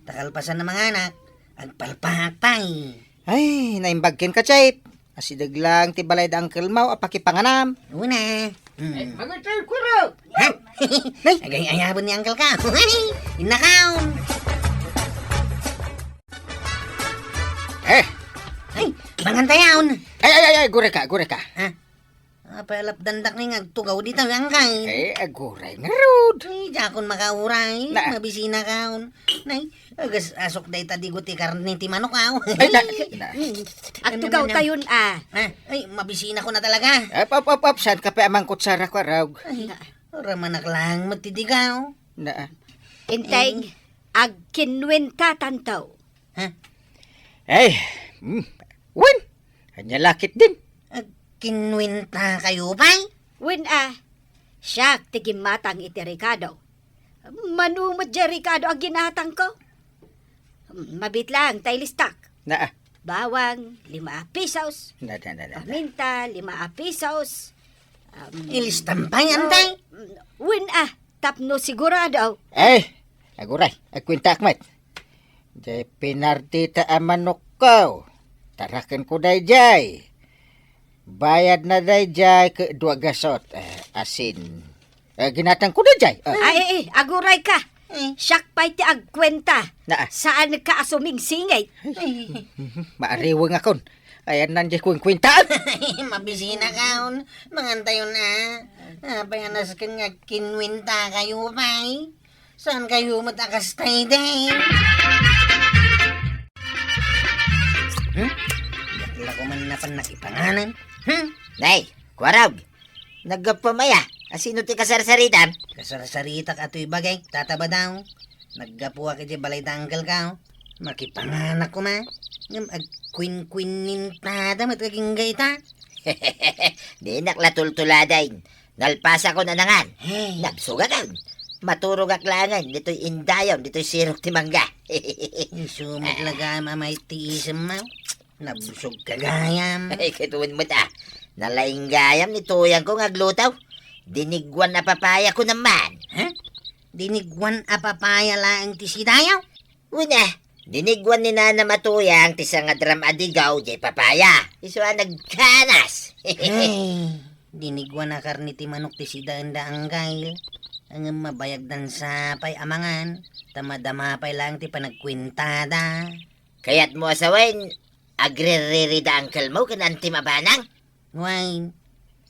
takalpasan ng mga anak, agpalpahak pa'y. Ay, naimbagkin ka, Chip. Asidag lang ti balay da Uncle Mau apakipanganam. Una. Mga tayo kuro! Ha? Agay ayabon ni Uncle ka. Inakaon. Eh, Ay, bangantayaon. ay, gure ka. Ha? Apalap dandak ni ngagtugaw dito ang kay. Eh, aguray nga rod. Ay, jakon makauray. Na. Mabisina kaon. Nay, agas asok day tadigo ti karne ti manok kaw. Ay, na. At tugaw tayon, ah. Ha? Ay, mabisina ko na talaga. Up. Saan ka pa amang kutsara ko, Raug? Ay, ramanak lang matidigaw. Na. Enteng, agkinwenta tantaw. Ha? Ay, win. Kanya lakit din. Kinwinta kayo pa? Wen siya tigimatang iti Ricardo. Manumad dya Ricardo ang ginatang ko. Mabit lang, tayo listak. Na. Bawang, 5 pesos. Na. Paminta, 5 pesos. Ilistampay antay. Wen tapno sigurado. Ay, aguray. Agkwinta akmat. Jay pinardita amanok ko. Tarakan ko day jay. Bayad na day jay ke 2 gasot. Asin. Ginatang ko day jay. Ay, aguray ka. Siyak pa'y ti agkwenta. Na. Saan ka asuming singay? Maariwang akon. Ayan nandiyan kong kwintaan. Mabisina kaon. Mangantayo na. Payanas ka nga kinwinta kayo pa. Saan kayo matakas tayo day? Yakla ko man na panakipanganan. Nay, kwarag. Nagpamaya. Asino ti kasarsaritan? Kasarasarita ka ito'y bagay. Tataba daw. Naggapuwa ka di balay tanggal ka. Makipanganak ko ma. Ngam agkwin-kwinin tada mataging gayta. Di naklatultuladay. Nalpasa ko na nangan. Hey. Nabsugagan. Maturog aklangan. Dito'y indayon. Dito'y sirok ti mangga. Sumaglaga mamay tiisam mo. Nabusog ka gayam. Ay, kituin mo ta. Nalaing gayam ni tuyang ko ngaglutaw. Dinigwan na papaya ko naman. Ha? Dinigwan a papaya laang ti sidayaw. Una, dinigwan ni Nana Matuyang ti nga dram adigaw jay papaya. Iso nagkanas. Ay, dinigwan na karni ti manok ti sidaan da ang gail. Ang mabayag dan sapay amangan. Tamadama pay lang ti panagkwintada. Kaya't mo asawain, agre-rerida angkel mo kananti mabanang. Why,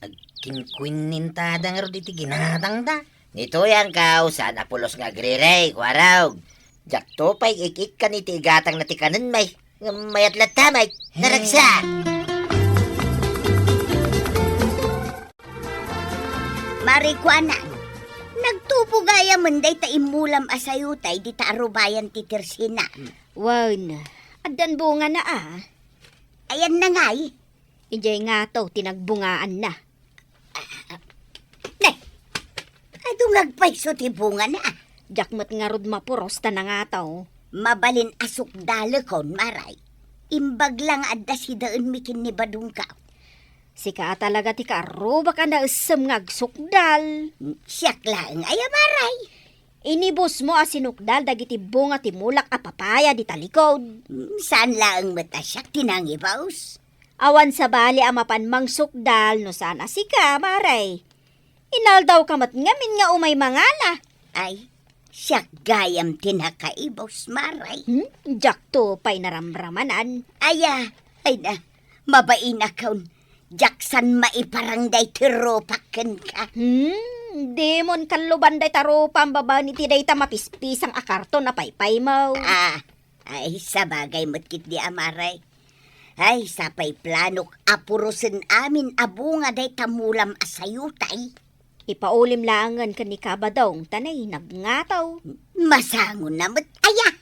agkinkwinnintada nga ro di ti ginatang da. Nito yang kao, sana pulos nga agre-rey, kwarawg. Jak topay ikik ka ni ti igatang na ti kanan may. Mayat latamay, naragsa. Marikwanan, nagtupo gaya manday ta imulam asayutay di ta arubayan ti Tersina. Wan, adan bunga na Ayan na nga'y. Ijay nga to, tinagbungaan na. Nay, adong nagpaiso ti bunga na. Jakmat nga rod mapuros ta na nga to. Mabalin asok dalekon, maray. Imbag lang adda si daan mikin ni badung ka. Sika talaga ti karo, baka na usam ngagsukdal. Siyak lang ay maray. Inibos mo asinukdal dagiti bunga ti mulak a papaya di talikod. Saan lang matasyak tinangibaws? Awan sa bali a mapanmang sukdal no sana sika, maray. Inaldaw kamat ngamin nga umay mangala. Ay, siyak gayam tinakaibaws, maray. Jak to pa'y naramramanan. Aya, ay na, mabain akaw. Jaksan maiparangday tiropaken ka. Demon kaluban day taro pambaba ni tiday ta mapispisang akarton na paypay mo. Ay, sabagay matkit di amaray. Ay, sapay planok apurusin amin abunga day tamulam asayutay. Ipaulim langan ka ni kabadong tanay nagngataw. Masangon na mat, aya.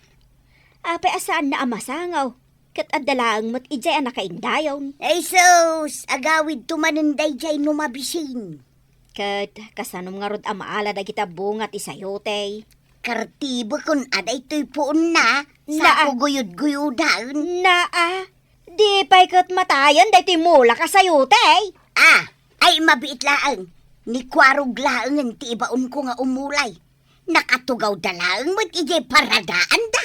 Apay asaan na amasangaw. Kat adalaang mat ijay ang nakaindayon. Ay sus, agawid tumanunday jay numabisin. Kat kasanom nga rod amaala da kita bungat isayotay. Kartibo kun aday to'y puon na, Naa. sa kuguyod-guyudan. Naa, di pa'y kat matayan day timula ka sayotay. Ay mabiit laang. Ni kwarog laang ti ibaon ko nga umulay. Nakatugaw da laang mat ijay paradaan da.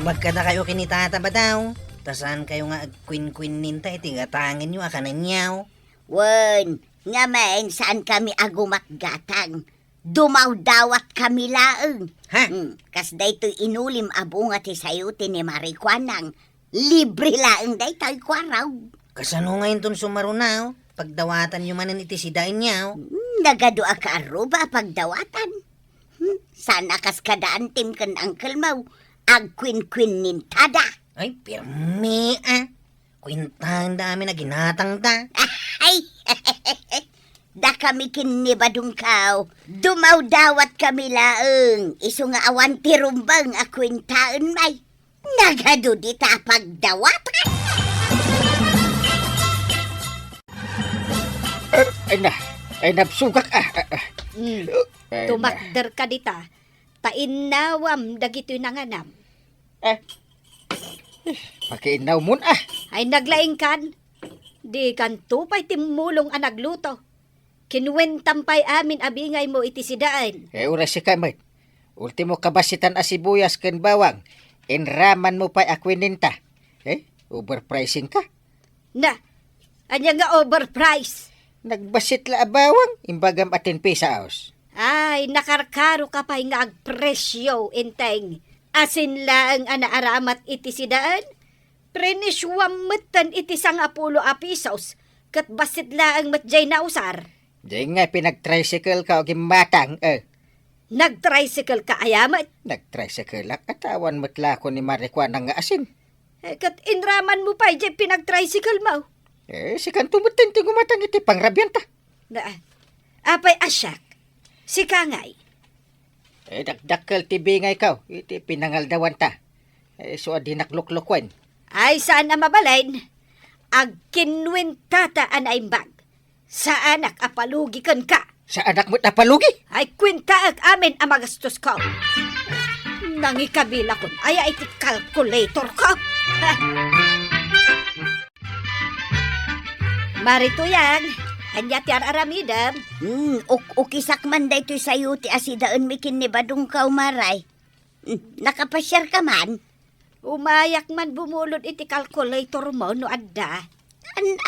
Magkada kayo kinitata ba daw? Tasan kayo nga agkwin-kwin ninta itigatangin nyo akanan yaw. Wen, nga main saan kami agumat gatang. Dumaw-dawat kami laang. Ha? Kas daytoy inulim abunga ti sayuti ni Marikwanang. Libre laang daytoy kwaraw. Kasano ngayon ton sumarunaw? Pagdawatan nyo manan iti sidain yaw. Nagadua ka aruba pagdawatan. Sana kas kadaan tim kan angkel mau. Agkwin-kwin nintada. Ay, pirmi Kwintahan dami na ginatang da. Ay, da kami kinibadong kao. Dumaw-dawat kami laeng. Iso nga awan tirumbang akwintaan may. Nagado di ta pagdawatan. Ay nabsugak Tumakder ka dita. Tainawam dagito'y nanganam. Pakiinaw mo Ay naglaing kan. Di kan tupay timulong ang nagluto. Kinuwentampay amin abingay mo iti sidaan. Ura si kamay. Ultimo kabasitan asibuyas ken bawang. Inraman mo pa akwininta. Overpricing ka. Na, anya nga overprice. Nagbasit la bawang, imbagam atin pesaos. Ay, nakarkaro ka pa nga agpresyo, inteng. Asin lang ang naaramat iti sidaan. Preniswam matan iti sang apulo a pesos. Kat basit lang matjay na usar. Di nga pinag-tricycle ka o gimatang. Nag-tricycle ka ayamat. Nag-tricycle lang katawan matla ko ni Marikwanang nga asin. Kat inraman mo pa iti pinag-tricycle mo. Si kantumatan ti gumatang iti pangrabyanta. Na, apay asyak. Si Kangay. Dakdakkel ti bingay ka. Iti pinangaldawan ta. So adi nakluklukwan. Ay saan na mabalain? Agkinwin tata anaimbag. Sa anak apalugikan ka. Sa anak mo't napalugi. Ay kwinta ag amin ang magastos ko. Nangikabila kun aya iti calculator ko. Marituyang, anya ti aramidam. Ukisak man da ito'y sayo ti asidaan mikin ni Badong ka umaray. Nakapasyar ka man? Umayak man bumulod iti calculator mo no adda.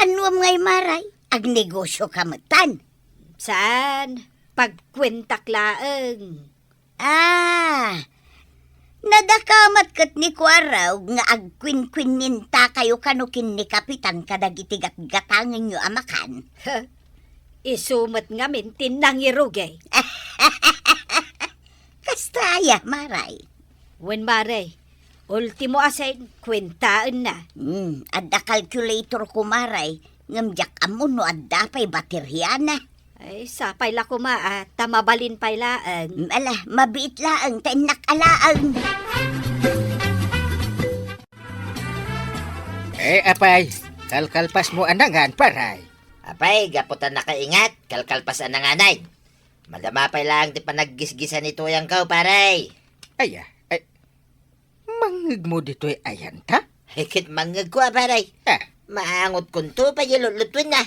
Anuam ngay maray? Agnegosyo ka matan. Saan? Pagkwentak laeng. Nadakamat kat ni Kuaraw nga agkwin-kwin ninta kayo kanukin ni Kapitan kadagiti gatgangan nyo amakan. Isumat nga mintin nang irugay. Kastaya, maray. Wen mare, ultimo asin kwentaan na. Adda calculator ko maray. Ngamjak amon no adda pa'y baterya na. Ay, sapay la kuma tamabalin pay laeng. Mabiit laang, tainak alaang. Apay, kalkalpas mo anangan, paray. Apay, gaputan nakaingat, kalkalpasan na nganay. Madamapay lang di panaggisgisan nito yung kau, paray. Ay, mangig mo dito'y ayan ta? Hikit mangag ko, paray. Maangot kunto pa yulutwin na.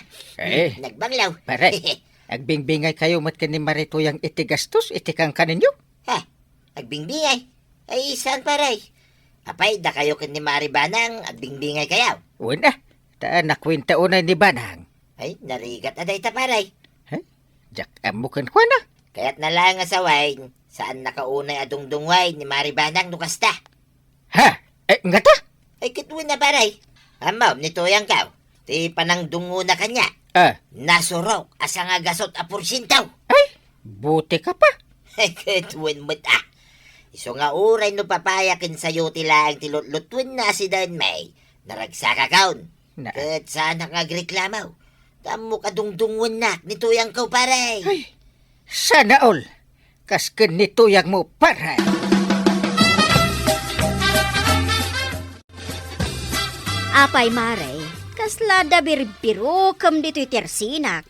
Nagbanglaw. Paray, agbingbingay kayo mat ni Marituyang itigastos, itikang kaninyo? Agbingbingay? Ay, saan, paray? Apay, da kayo ni Maribanang, agbingbingay kayaw. Una, nakwenta unay ni Banang. Ay, narigat na dayta, paray. Jak amukan ko na. Kaya't nalang asaway, saan nakaunay adungdungway ni Maribanang nukasta. Nga ta? Ay, kitwin na, paray. Amaw, nito yung kaw. Ti panang dungo na kanya. Nasurok, asa nga gasot a porsintaw. Ay, buti ka pa. Ay, kitwin mo ta. Iso nga uray no papayakin sa'yo tila ang tilutlutwin na si Dan May. Naragsaka kaon. Kat sana nga agreklamaw. Tamo kadungdungon na, nito yung kaw, paray. Ay, sana all. Kasken nito yung mo, paray. Apay mare, kaslada birbiro kam dito'y tersinak.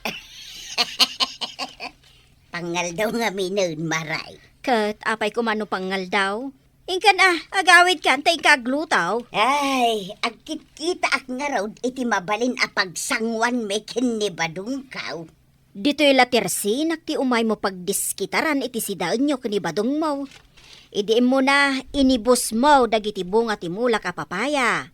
Pangal daw nga minon, maray. Kat apay kumano pangal daw. Ingkan agawid ka, antay kaglutaw. Ay, agkit-kita ak nga raw iti mabalin a pagsangwan may kin ni Badong kaw. Dito'y la tersinak ti umay mo pagdiskitaran iti sidaan nyo kani Badong mo. Idiin mo na inibus mo dagiti bunga ti mulak a papaya.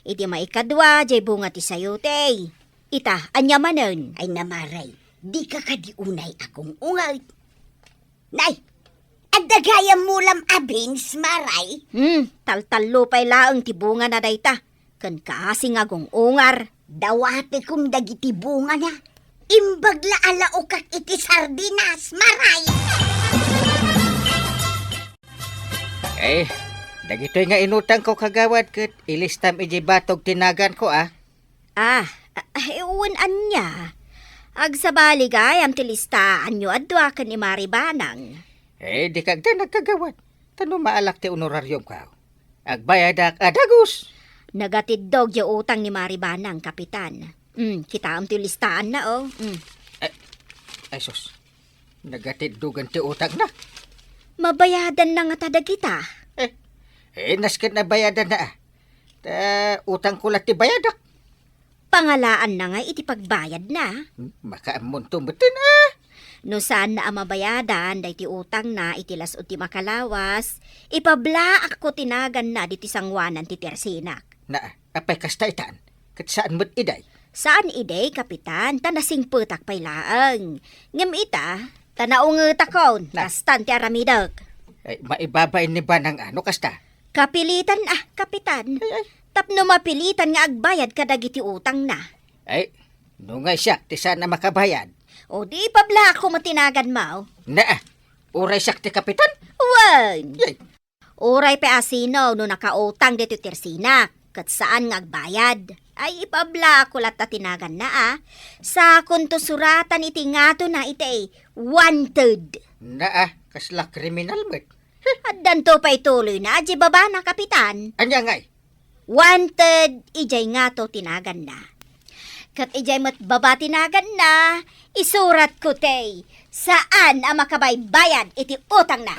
Iti maikadwa, jay bunga ti sayote. Ita, anya manon. Ay namaray, di ka kadiunay akong ungay. Nay, adagayam mulam abins, maray. Taltalo pa'y laang ti bunga na dayta. Kan kaasing agong ungar. Dawati kong dagiti bunga na. Imbagla alaukak iti sardinas, maray. Dagito'y nga inutang ko kagawad kat ilistam iji batog tinagan ko Ewan anya. Agsabali gayam tilistaan nyo adwa ka ni Maribanang. Di kagda nagkagawad. Tano maalak ti honoraryong ka. Agbayadak adagus. Nagatid dog yung utang ni Maribanang, kapitan. Kita am tilistaan na Ay sus, nagatid dugan ti utang na. Mabayadan na nga tada kita. Naskat na bayadan na utang kulat ti bayadak. Pangalaan na nga iti pagbayad na. Makaamon tumbutin No saan na amabayadan, day ti utang na itilas o ti makalawas, ipabla ako tinagan na di ti sangwanan ti tersinak. Apay kastaitan, kat saan mo't iday? Saan iday, kapitan? Tanasing putak pay laang. Ngam ita, tanaong takon, kastan ti aramidag. Maibabay ni Banang ano kasta? Kapilitan kapitan. Tapno mapilitan nga agbayad kadagiti utang na. Nungay siya, ti sana makabayad. O di pabla ako matinagan mo. Uray siya ti kapitan? Wan! Uray pa asino no nakautang dito tersinak. Kat saan nga agbayad? Ay ipabla ako lat tinagan na Sa kunto suratan iti ngato na iti wanted. Kasla kriminal met. At danto pa ituloy na, di baba na kapitan. Anya ngay? Wanted, ijay nga to tinagan na. Kat ijay mat baba tinagan na, isurat ko tay, saan ang makabaybayad iti utang na.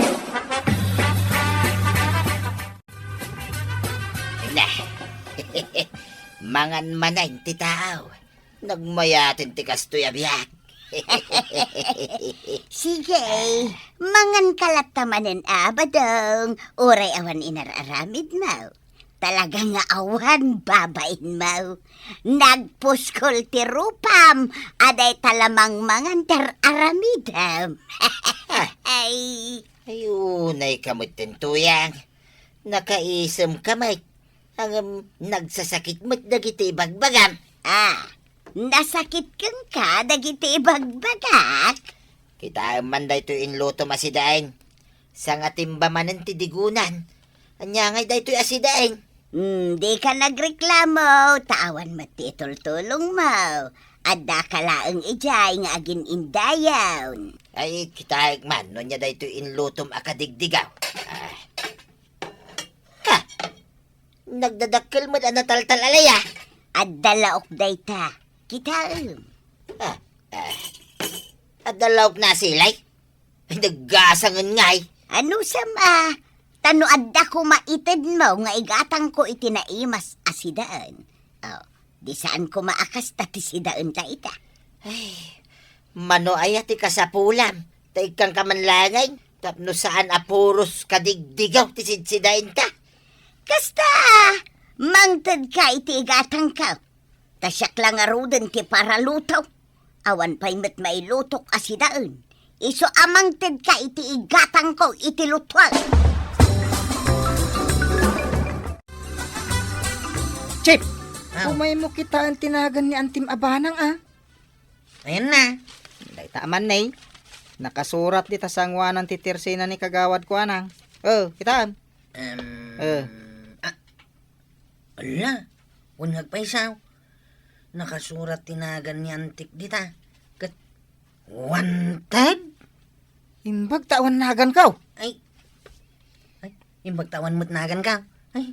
Mangan manay ti tao. Nagmayatin ti kastoy abiyag. Sige, mangan kalatamanin abadong, oray awan inararamid mo. Talaga nga awan babain mo. Nagpuskol ti rupam, aday talamang mangan ter aramidam. Ay, Ayunay kamot tuyang. Nakaisem kamay. Ang nagsasakit mo't dagiti bagbagam. nasakit kang ka, dagiti ibagbagak. Kita man dayto inluto masidain. Sa timba manen ti digunan. Anya ngay dayto asidain. Di ka nagreklamo, tawan mo ti tultulong mo. Adda ka laang ijay nga agin indayaw. Ay, kita man, no niya dayto inlutom akadigdigaw. Nagdadakkel mo na nataltal alaya. Adda laok dayta, kita At dalaw na silay. Ay, naggasangan ngay. Ano sama? Tano adda ko maitid mo nga igatang ko itinaimas asidaan. Di saan ko maakas tati sidaan ta ita. Mano ay ati kasapulam. Taig kang kamanlangay. Tapno saan apuros kadigdigaw ti sidsidain ta. Kasta, mangtad ka iti igatang ka. Tasyak lang arudan ti para lutaw. Awan pa'y met may lutok asidaan. Iso amangtad ka iti igatang ko iti lutwal. Chip, umay mo kita ang tinagan ni Antim Abanang Ayan na. Day taaman na nakasurat di tasangwanan ti Tersina ni kagawad ko anang. Kitaan. Ala, unhag pa isaw. Nakasurat tinagan ni Antik dita. Kat, wanted? Imbag tawan nagan ka. Ay, imbag tawan mo't nagan ka. Ay,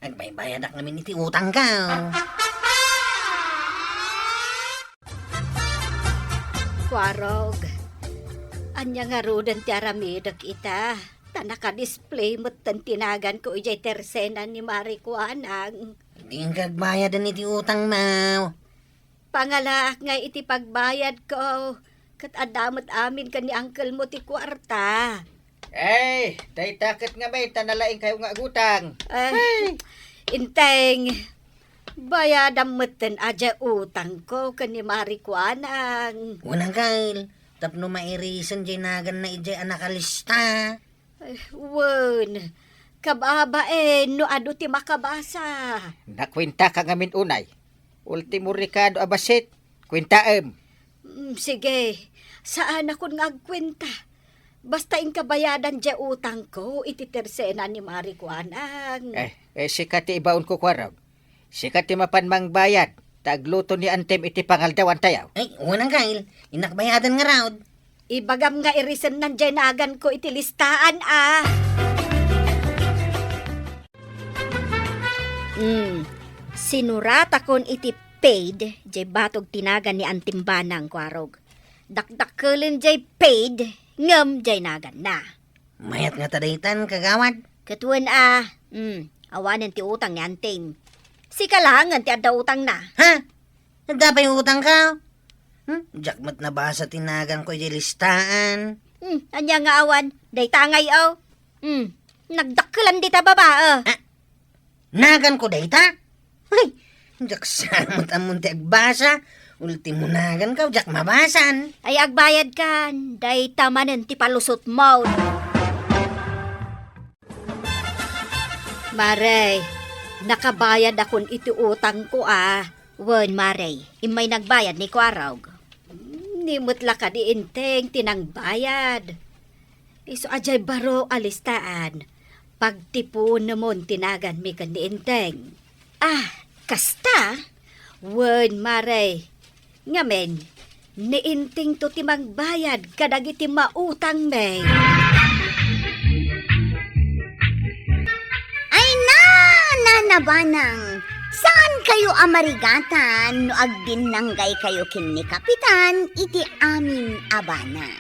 agbaybayadak namin iti utang ka. Kwarog, anya nga rudan ti aramidag ita. Tanaka-display mo't tan tinagan ko ijay tersena ni Marikuanang. Hindi ang kagbayadan iti utang mo. Pangalaak nga iti pagbayad ko. Kat adamot amin ka ni uncle mo ti kwarta. Ay, day takit nga may tanalaing kayo nga agutang. Ay, inteng. Bayadam mo't aja utang ko ka ni Marikuanang. Unang kail, tapno mairisan jay nagan na ijay anakalista. Wen, kababa no ado ti makabasa. Nakwenta ka ngamin unay. Ultimo Ricardo Abasit, kwentaem. Sige, saan ako nga agkwenta? Basta inkabayadan dya utang ko, iti tersena ni Marikuanang. Sikati ibaon ko kwarag. Sikati mapanmang bayad. Tagluto ni Antem iti pangaldawan tayaw. Ay, unang kail, inakbayadan nga raw. Ibagam nga irisan nan dyan nagan ko iti listaan Sinurat akon iti paid, jay batog tinagan ni Antimbanang kwarog. Dakdakelin jay paid, ngem jay nagan na. Mayat nga tadaytan, kagawad. Katuan awanan ti utang ni Anting. Si kalangan ti adda utang na. Ha? Nagdapay utang ka? Jakmat na basa tinagan ko yung listaan. Anya nga awan, day tangay nagdakkelan di ta baba Nagan ko dayta? Ay, jak samot amon ti agbasa. Ultimo nagan ka, jak mabasan. Ay agbayad kan, day tamanen ti palusot mo. Maray, nakabayad akon iti utang ko Wen Maray, imay nagbayad ni Kwarog. Nimot la ka di inteng tinangbayad. Iso ajay baro alistaan. Pagtipon namon tinagan mi kan ni inteng. Kasta? Wen Maray. Ngamen, ni inteng to timang bayad kadag iti mautang may. Ay nanabanang. Saan kayo amarigatan no agdinanggay kayo kin ni Kapitan iti amin abanan?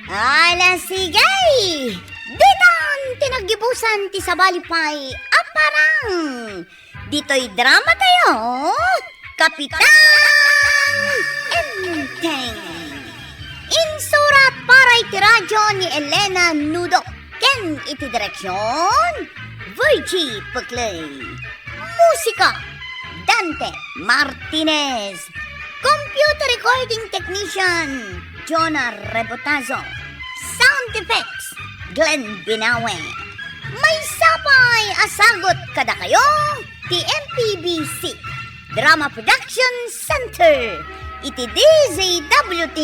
Ala sigay! Ditan tinagibusan ti sabalipay parang. Dito'y drama tayo, Kapitan Enteng. Insurat para iti radyo ni Elena Nudo. Ken iti direksyon, Virgie Puclay. Musika, Dante Martinez. Computer recording technician, Jonah Rebotazo. Sound effects, Glenn Binawe. May sapay asagot kada kayo, TMPBC Drama Production Center. Iti DZWT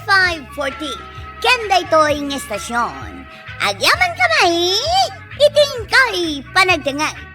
540. Kenda ito'y ng estasyon. Agyaman kamay, iting kay panagdangay.